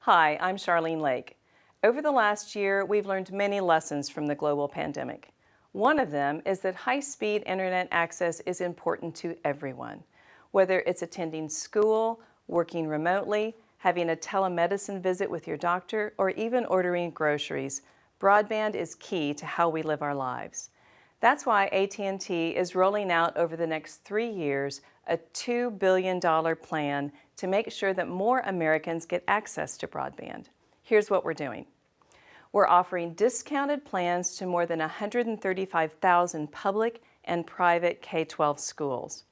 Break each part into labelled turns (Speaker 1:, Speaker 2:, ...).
Speaker 1: Hi, I'm Charlene Lake. Over the last year, we've learned many lessons from the global pandemic. One of them is that high-speed internet access is important to everyone. Whether it's attending school, working remotely, having a telemedicine visit with your doctor, or even ordering groceries, broadband is key to how we live our lives. That's why AT&T is rolling out over the next 3 years a $2 billion plan to make sure that more Americans get access to broadband. Here's what we're doing. We're offering discounted plans to more than 135,000 public and private K-12 schools.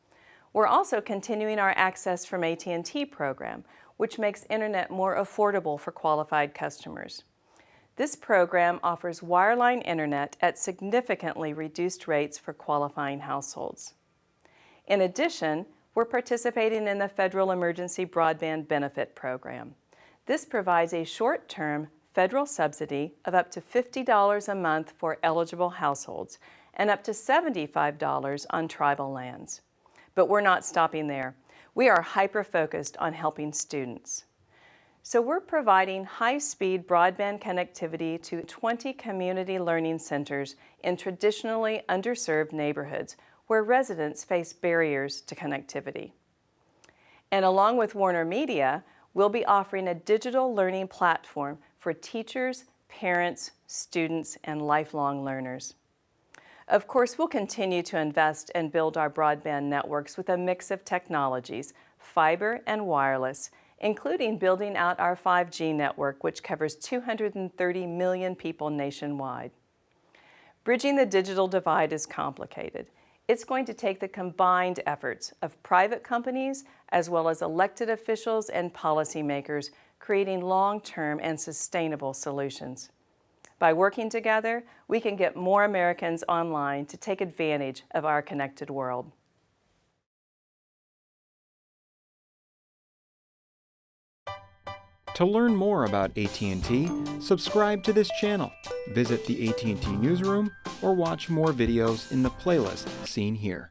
Speaker 1: We're also continuing our Access from AT&T program, which makes internet more affordable for qualified customers. This program offers wireline internet at significantly reduced rates for qualifying households. In addition, we're participating in the Federal Emergency Broadband Benefit Program. This provides a short-term federal subsidy of up to $50 a month for eligible households and up to $75 on tribal lands. But we're not stopping there. We are hyper-focused on helping students. So we're providing high-speed broadband connectivity to 20 community learning centers in traditionally underserved neighborhoods where residents face barriers to connectivity. And along with Warner Media, we'll be offering a digital learning platform for teachers, parents, students, and lifelong learners. Of course, we'll continue to invest and build our broadband networks with a mix of technologies, fiber and wireless, including building out our 5G network, which covers 230 million people nationwide. Bridging the digital divide is complicated. It's going to take the combined efforts of private companies as well as elected officials and policymakers creating long-term and sustainable solutions. By working together, we can get more Americans online to take advantage of our connected world.
Speaker 2: To learn more about AT&T, subscribe to this channel, visit the AT&T newsroom, or watch more videos in the playlist seen here.